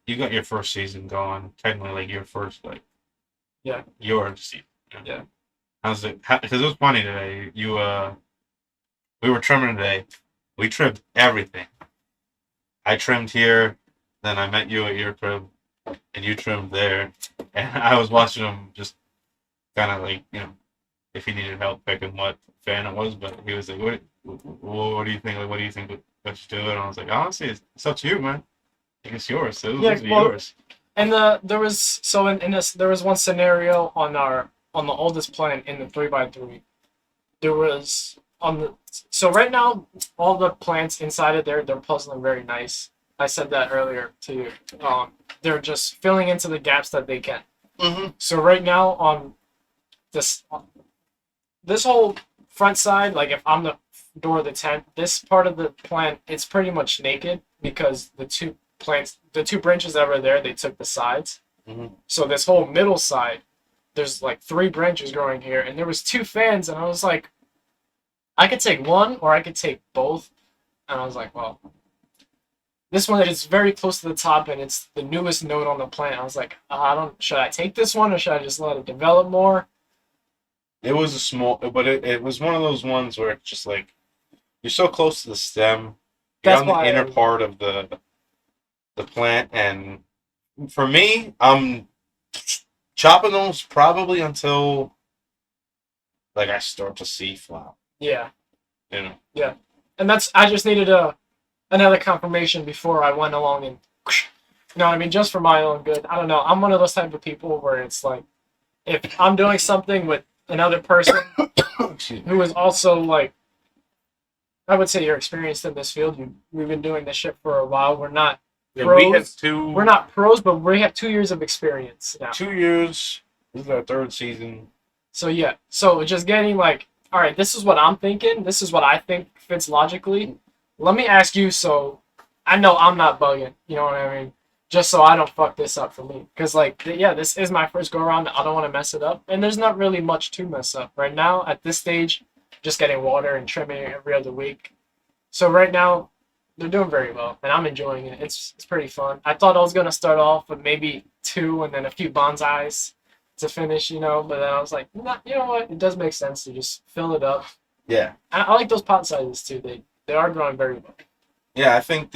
you got your first season going, technically like your first like Yeah. your season. Yeah. How's it? Because it was funny today. We were trimming today. We trimmed everything. I trimmed here, then I met you at your trim, and you trimmed there, and I was watching him just kind of like if he needed help picking what fan it was, but he was like, what do you think? Like, what do you think what you do?" And I was like, "Honestly, it's up to you, man. I think it's yours. So Yeah. those are Well, yours." and there was so in this there was one scenario on the oldest plant in the 3x3. There was on the so right now all the plants inside of there they're puzzling very nice. I said that earlier to you. They're just filling into the gaps that they can. Mm-hmm. So right now on this this whole front side, like if I'm the door of the tent, this part of the plant it's pretty much naked because the two branches that were there, they took the sides. Mm-hmm. So this whole middle side, there's like three branches growing here, and there was two fans, and I was like, I could take one or I could take both, and I was like, well, this one is very close to the top, and it's the newest node on the plant. I was like, I don't. Should I take this one or should I just let it develop more? It was a small, but it was one of those ones where it's just like you're so close to the stem, you're That's on the why. inner part of the plant, and for me, I'm chopping those probably until like I start to see flower. Yeah, You know. yeah, and that's. I just needed another confirmation before I went along and. You know what I mean? Just for my own good. I don't know. I'm one of those type of people where it's like, if I'm doing something with another person who is also like, I would say you're experienced in this field. We've been doing this shit for a while. We're not Yeah, we have pros. We're not pros, but we have 2 years of experience now. 2 years. This is our third season. So yeah. So just getting like, all right, this is what I'm thinking. This is what I think fits logically. Let me ask you so I know I'm not bugging. You know what I mean? Just so I don't fuck this up for me. Because, like, yeah, this is my first go around. I don't want to mess it up. And there's not really much to mess up. Right now, at this stage, just getting water and trimming it every other week. So right now, they're doing very well. And I'm enjoying it. It's pretty fun. I thought I was going to start off with maybe two and then a few bonsais to finish, you know. But then I was like, nah, you know what? It does make sense to just fill it up. Yeah. I like those pot sizes, too. They are growing very well. Yeah, I think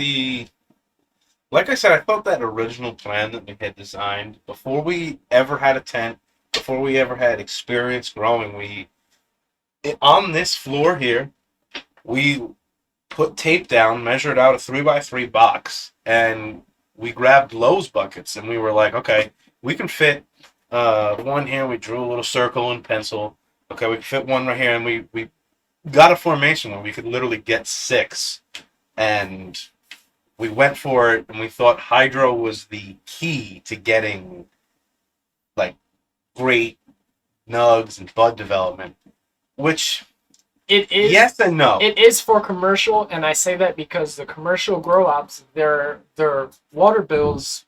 like I said, I thought that original plan that we had designed before we ever had a tent, before we ever had experience growing, on this floor here, we put tape down, measured out a 3x3 box, and we grabbed Lowe's buckets, and we were like, okay, we can fit one here. We drew a little circle in pencil. Okay, we can fit one right here, and we got a formation where we could literally get six, and we went for it, and we thought hydro was the key to getting like great nugs and bud development, which it is yes and no. It is for commercial, and I say that because the commercial grow ops, their water bills,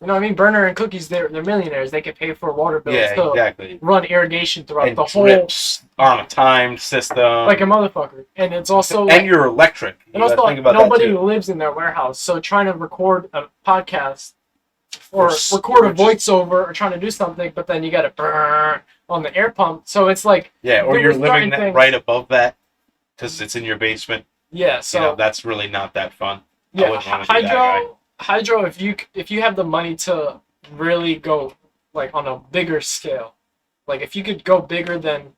you know what I mean? Burner and Cookies, they're millionaires. They can pay for water bills Yeah, to exactly. run irrigation throughout And the whole drips on a timed system, like a motherfucker. And it's also and you're electric. and You gotta also think about nobody that too. lives in their warehouse, so trying to record a podcast or Or record a just- voiceover or trying to do something, but then you got to burn on the air pump. So it's like Yeah, or there you're was living certain things- right above that because it's in your basement. Yeah, so That's really not that fun. I yeah, wouldn't wanna be that guy. hydro. If you have the money to really go like on a bigger scale, like if you could go bigger than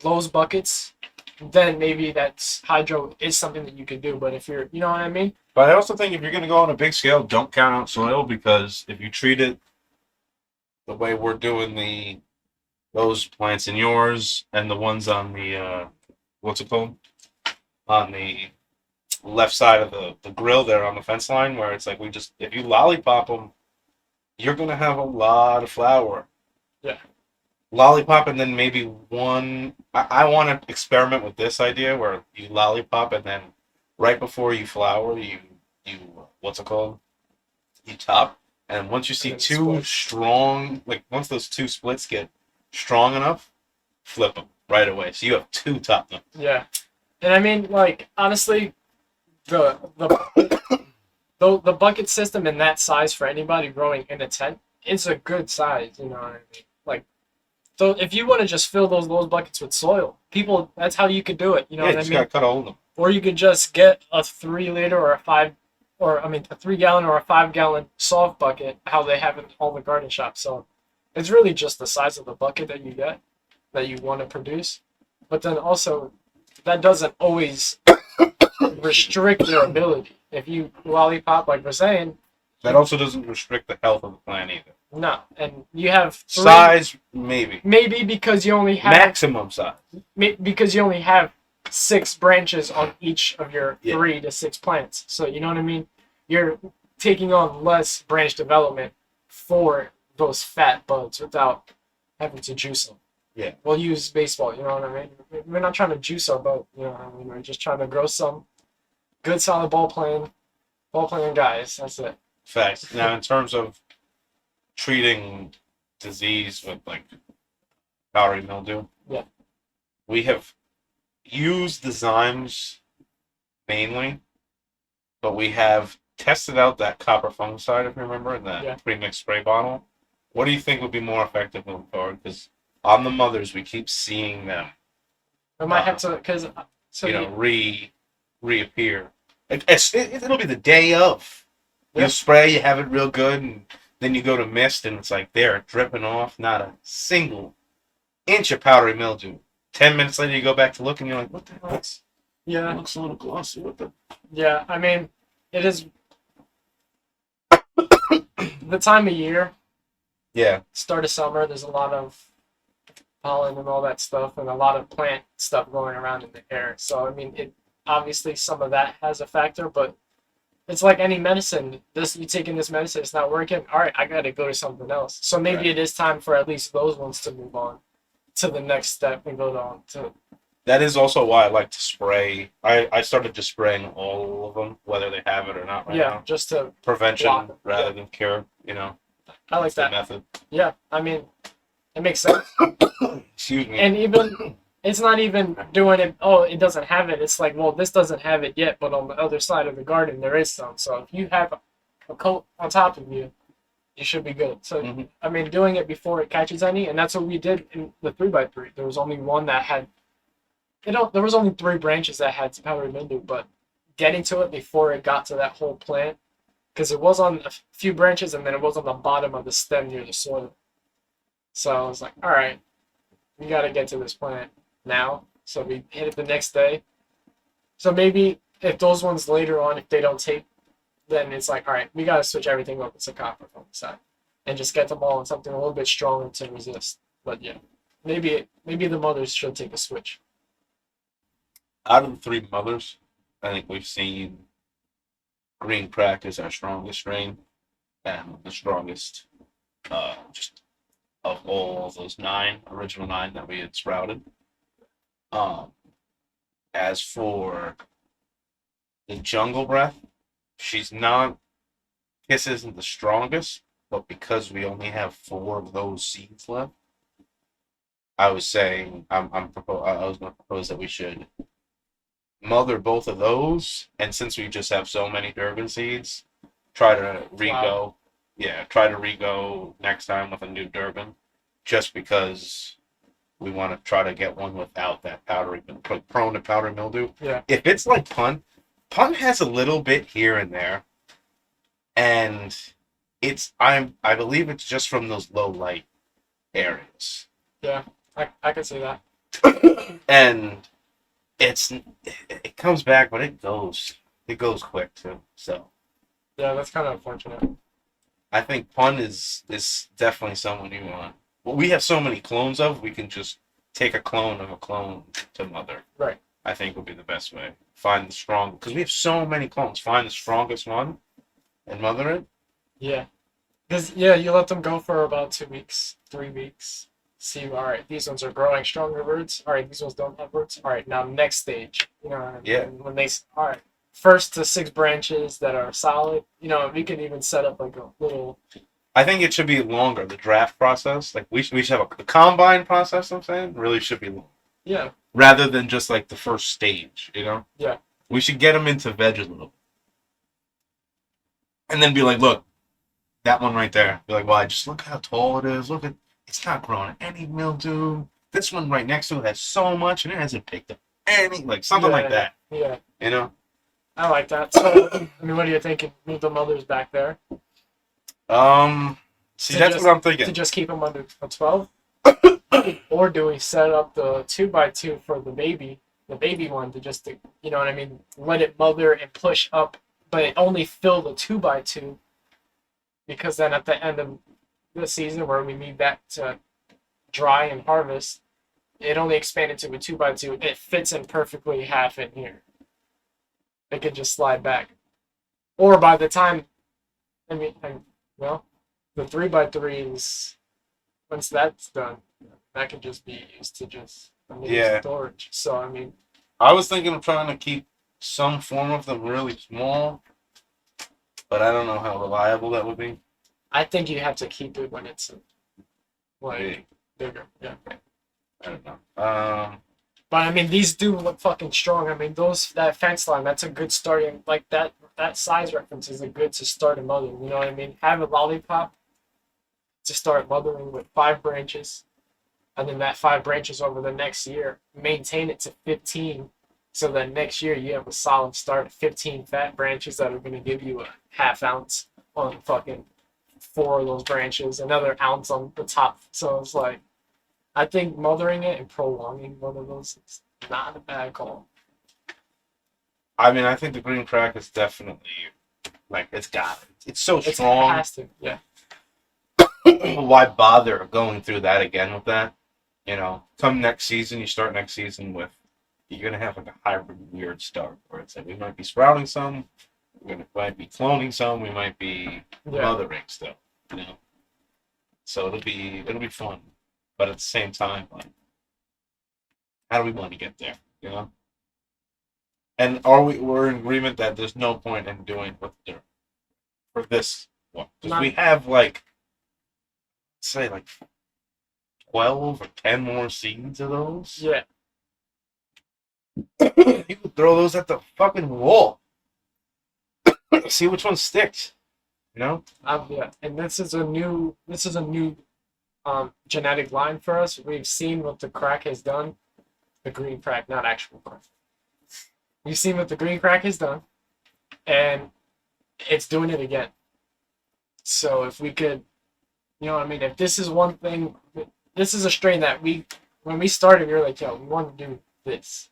Lowe's buckets, then maybe that's hydro is something that you could do. But if you're, you know what I mean? But I also think if you're going to go on a big scale, don't count out soil because if you treat it the way we're doing those plants in yours and the ones on the what's it called, on the left side of the grill there on the fence line, where it's like if you lollipop them, you're going to have a lot of flower. Yeah. Lollipop and then maybe one. I want to experiment with this idea where you lollipop and then right before you flower, you what's it called? You top, and once you see And then two split. strong, like once those two splits get strong enough, flip them right away. So you have two top them. Yeah, and I mean, like honestly, the though the bucket system in that size for anybody growing in a tent, it's a good size. You know what I mean? Like, so if you want to just fill those buckets with soil, people, that's how you could do it. You know Yeah, you what I just mean? gotta cut a hole in them. Or you could just get a 3 liter or a five, or I mean a 3 gallon or a 5 gallon soft bucket, how they have in all the garden shops. So it's really just the size of the bucket that you get that you want to produce. But then also that doesn't always restrict your ability. If you lollipop, like we're saying, That also doesn't restrict the health of the plant either. no, and you have three, Size, maybe. maybe because you only have Maximum size. because you only have 6 branches on each of your Yeah. 3 to 6 plants. So you know what I mean? You're taking on less branch development for those fat buds without having to juice them. Yeah. We'll use baseball, you know what I mean? We're not trying to juice our bud, you know what I mean? We're just trying to grow some good solid ball playing guys. That's it. Facts. Now, in terms of treating disease with like powdery mildew, Yeah. we have used the Zymes mainly, but we have tested out that copper fungicide, if you remember, in that Yeah. pre-mixed spray bottle. What do you think would be more effective moving forward? Because on the mothers, we keep seeing them, I might have to, because so reappear. It'll be the day of. Yeah. You spray, you have it real good, and then you go to mist, and it's like they're dripping off, not a single inch of powdery mildew. 10 minutes later, you go back to look, and you're like, what the hell? It yeah, looks a little glossy. What the? yeah. I mean, it is the time of year. Yeah, Start of summer, there's a lot of pollen and all that stuff, and a lot of plant stuff going around in the air. So I mean, it obviously some of that has a factor, but it's like any medicine. This you taking this medicine, it's not working. All right, I got to go to something else. So maybe Right. it is time for at least those ones to move on to the next step and go on to. that is also why I like to spray. I started just spraying all of them, whether they have it or not right Yeah, now. just to Prevention block it. rather than cure, you know. I like That's the that. method. Yeah, I mean, it makes sense. Excuse me. And even it's not even doing it. Oh, it doesn't have it. It's like, well, this doesn't have it yet, but on the other side of the garden there is some. So if you have a coat on top of you, you should be good. So Mhm. I mean, doing it before it catches any, and that's what we did in the 3x3. There was only one that had. There was only 3 branches that had powdery mildew, but getting to it before it got to that whole plant, because it was on a few branches and then it was on the bottom of the stem near the soil. So I was like, all right, we got to get to this plant now. So we hit it the next day. So maybe if those ones later on, if they don't take, then it's like, all right, we got to switch everything over to copper fungicide and just get them all on something a little bit stronger to resist. But yeah, maybe the mothers should take a switch. Out of the 3 mothers, I think we've seen Green Crack is our strongest strain and the strongest just of all those original 9 that we had sprouted. Um, as for the Jungle Breath, she's not, Kiss isn't the strongest, but because we only have 4 of those seeds left, I was saying I was going to propose that we should mother both of those, and since we just have so many Durban seeds, try to rego. Yeah, try to rego next time with a new Durban, just because we want to try to get one without that powdery, prone to powdery mildew. Yeah. If it's like punt has a little bit here and there, and I believe it's just from those low light areas. Yeah, I can see that. And it comes back, but it goes quick too. So Yeah, that's kind of unfortunate. I think Pun is definitely someone you want. Well, we have so many clones of, we can just take a clone of a clone to mother. Right. I think would be the best way. Find the strong, because we have so many clones. Find the strongest one and mother it. Yeah. Because, yeah, you let them go for about 2 weeks, 3 weeks. See, all right, these ones are growing stronger roots. All right, these ones don't have roots. All right, now next stage. You know, Yeah. when they, all right, first to 6 branches that are solid. You know, we can even set up like a little. I think it should be longer. The draft process, like we should have the combine process. I'm saying really should be long, Yeah. rather than just like the first stage. You know. Yeah. We should get them into veg a little. and then be like, look, that one right there. Be like, why? Just look how tall it is. Look at it's not growing any mildew. This one right next to it has so much, and it hasn't picked up any, like something like Yeah, that. yeah. You know? I like that. So, I mean, what are you thinking? Move the mothers back there Um, see, to that's just what I'm thinking. keep them under a 12, or do we set up the 2x2 for the baby one to just you know what I mean, let it mother and push up, but only fill the 2x2 because then at the end of the season where we need that to dry and harvest, it only expanded to a 2x2. It fits in perfectly half in here. It could just slide back. Or by the time, well, the 3x3 is, once that's done, that could just be used to just Yeah, storage. So, I mean, I was thinking of trying to keep some form of them really small, but I don't know how reliable that would be. I think you have to keep it when it's like Big. bigger. Yeah. I don't know. But I mean, these do look fucking strong. I mean, that fence line, that's a good starting. Like that size reference is a good to start a mother. You know what I mean? Have a lollipop to start mothering with 5 branches, and then that 5 branches over the next year, maintain it to 15. So that next year you have a solid start, 15 fat branches that are going to give you a half ounce on fucking 4 of those branches, another ounce on the top. So it's like, I think mothering it and prolonging one of those is not a bad call. I mean, I think the green crack is definitely like it's got it. It's so It strong. has to, yeah. Why bother going through that again with that? You know, come next season, you start next season with you're gonna have like a hybrid weird start where it's like we might be sprouting some, might be cloning some, we might be mothering still. You know, so it'll be fun, but at the same time, like, how do we want to get there? You know, and we're in agreement that there's no point in doing what they're for this one because we have like say like 12 or 10 more seeds of those. Yeah. You could throw those at the fucking wall. See which one sticks. You know? Yeah. And this is a new genetic line for us. We've seen what the crack has done. The green crack, not actual crack. We've seen what the green crack has done, and it's doing it again. So if we could, you know what I mean? If this is one thing, this is a strain that when we started, we were like, yo, we want to do this.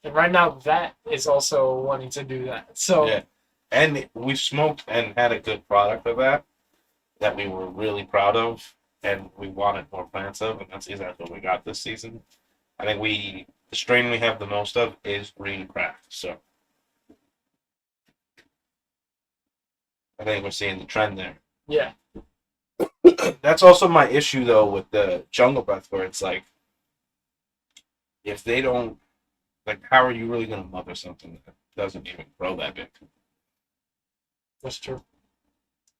And right now, that is also wanting to do that. So yeah, and we smoked and had a good product of that we were really proud of, and we wanted more plants of, and that's exactly what we got this season. I think the strain we have the most of is green crack. So I think we're seeing the trend there. yeah, That's also my issue though with the jungle breath, where it's like, if they don't like, how are you really gonna mother something that doesn't even grow that big? that's true.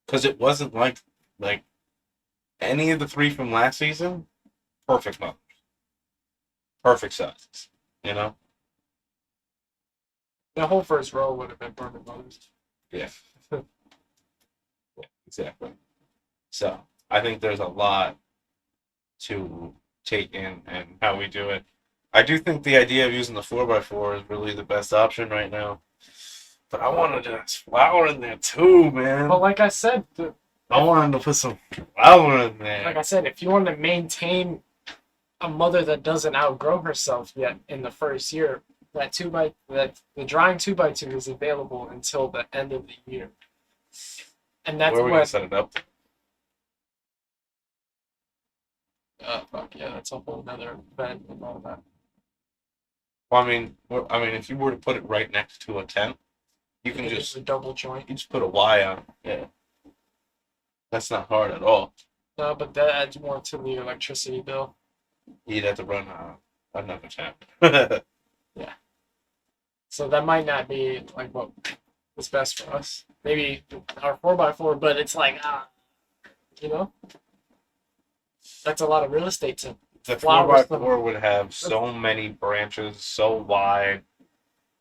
Because it wasn't like any of the three from last season, perfect mothers, perfect sizes. You know? The whole first row would have been perfect mothers. Yeah. Yeah, exactly. So I think there's a lot to take in and how we do it. I do think the idea of using the 4x4 is really the best option right now. But I wanted to flour in there too, man. But like I said, I wanted to put some flour in there. like I said, if you want to maintain a mother that doesn't outgrow herself yet in the first year, the drying 2x2 is available until the end of the year. And that's where are we gonna set it up? fuck yeah, that's a whole nother event and all that. Well, if you were to put it right next to a tent, you can just a double joint. you just put a Y on. Yeah, that's not hard at all. No, but that adds more to the electricity bill. You'd have to run another tent. Yeah. So that might not be like what is best for us. Maybe our 4x4, but it's like you know, that's a lot of real estate to. The 4x4 would have so many branches, so wide.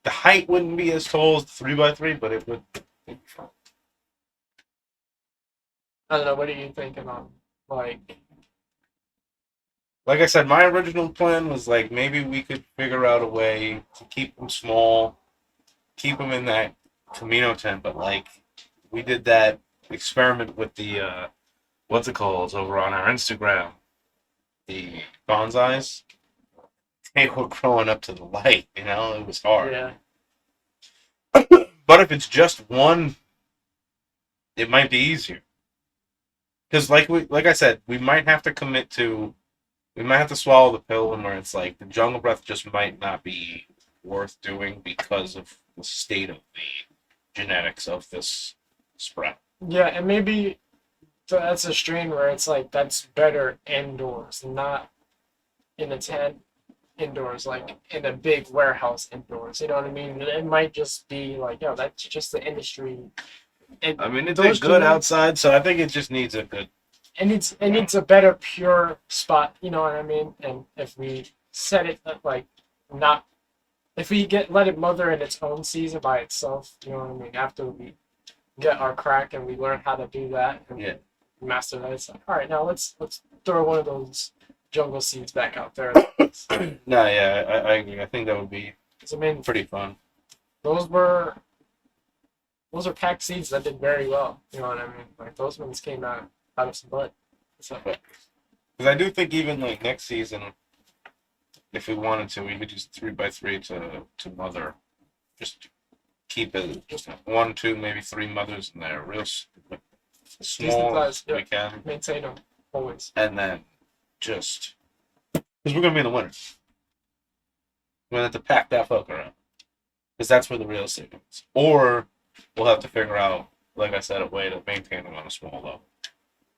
The height wouldn't be as tall as the 3x3, but it would be fun. I don't know. What are you thinking on? Like, Like I said, my original plan was like maybe we could figure out a way to keep them small, keep them in that Camino tent, but like we did that experiment with the what's it called over on our Instagram, the bonsais. They were growing up to the light, it was hard. yeah, But if it's just one, it might be easier. Because like I said, we might have to swallow the pill, and where it's like the jungle breath just might not be worth doing because of the state of the genetics of this spread. yeah, and maybe that's a strain where it's like that's better indoors, not in a tent indoors, like in a big warehouse indoors. You know what I mean? It might just be like, yo, that's just the industry. I mean, it those did good genetics, outside, so I think it just needs a good. it needs a better pure spot. You know what I mean? And if we set it like not, if we let it mother in its own season by itself, you know what I mean? After we get our crack and we learn how to do that and Yeah. master that, it's like, all right, now let's throw one of those jungle seeds back out there. No, yeah, I agree. I think that would be 'Cause, I mean, pretty fun. those were packed seeds that did very well. You know what I mean? Like those ones came out of some bud. So Because I do think even like next season, if we wanted to, we could use 3x3 to mother. Just keep it just one, two, maybe three mothers in there, real small as size, we can, maintain them always. and then just because we're gonna be in the winter, we're gonna have to pack that fucker up because that's where the real secret is. Or we'll have to figure out, like I said, a way to maintain them on a small level.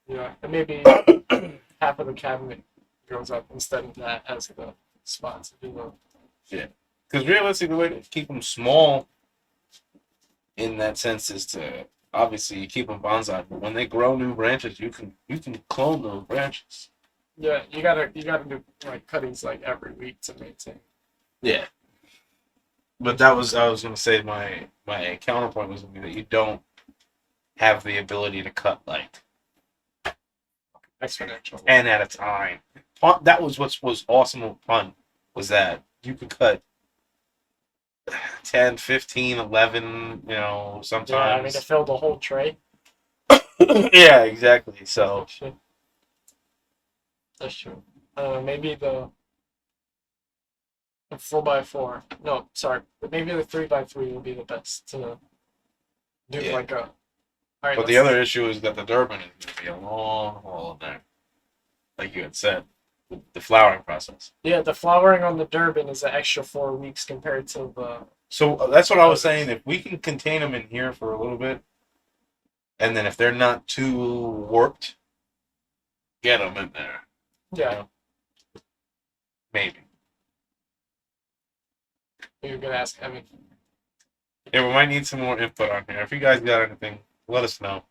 Yeah, and maybe half of the cabinet goes up instead of that as the spots. You know. Yeah, because realistically, the way to keep them small in that sense is to obviously you keep them bonsai, but when they grow new branches, you can clone those branches. Yeah, you gotta do like cuttings like every week to maintain. Yeah, but that was I was gonna say my counterpoint was gonna be that you don't have the ability to cut like Exponential. 10 at a time. That was what was awesome with punt was that you could cut 10, 15, 11, Yeah, I mean to sometimes. fill the whole tray. Yeah, exactly. So Shit, that's true. Maybe the 4x4. No, sorry, but maybe the 3x3 would be the best to do yeah. like a. All right, But the other issue is that the Durban is going to be a long haul in there, like you had said, the flowering process. yeah, the flowering on the Durban is an extra 4 weeks compared to the. So that's what I was saying. If we can contain them in here for a little bit, and then if they're not too warped, get them in there. Yeah, Maybe. you're gonna ask Evan. Yeah, we might need some more input on here. If you guys got anything, let us know.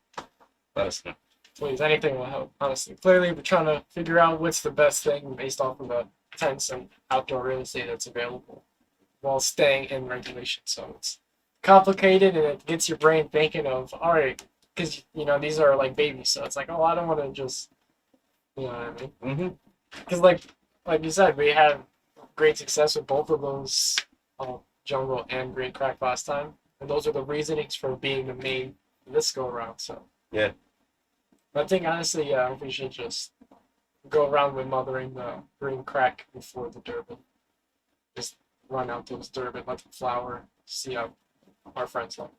Let us know. Please, anything will help. Honestly, clearly we're trying to figure out what's the best thing based off of the tents and outdoor real estate that's available, while staying in regulation. So it's complicated and it gets your brain thinking of all right, because these are like babies. So it's like, oh, I don't want to just, you know what I mean? Mm-hmm. Because like you said, we had great success with both of those, jungle and green crack last time, and those are the reasonings for being the main this go around. So Yeah. I think honestly, yeah, we should just go around with mothering the green crack before the Durban. Just run out those Durban, let them flower, see how our friends like.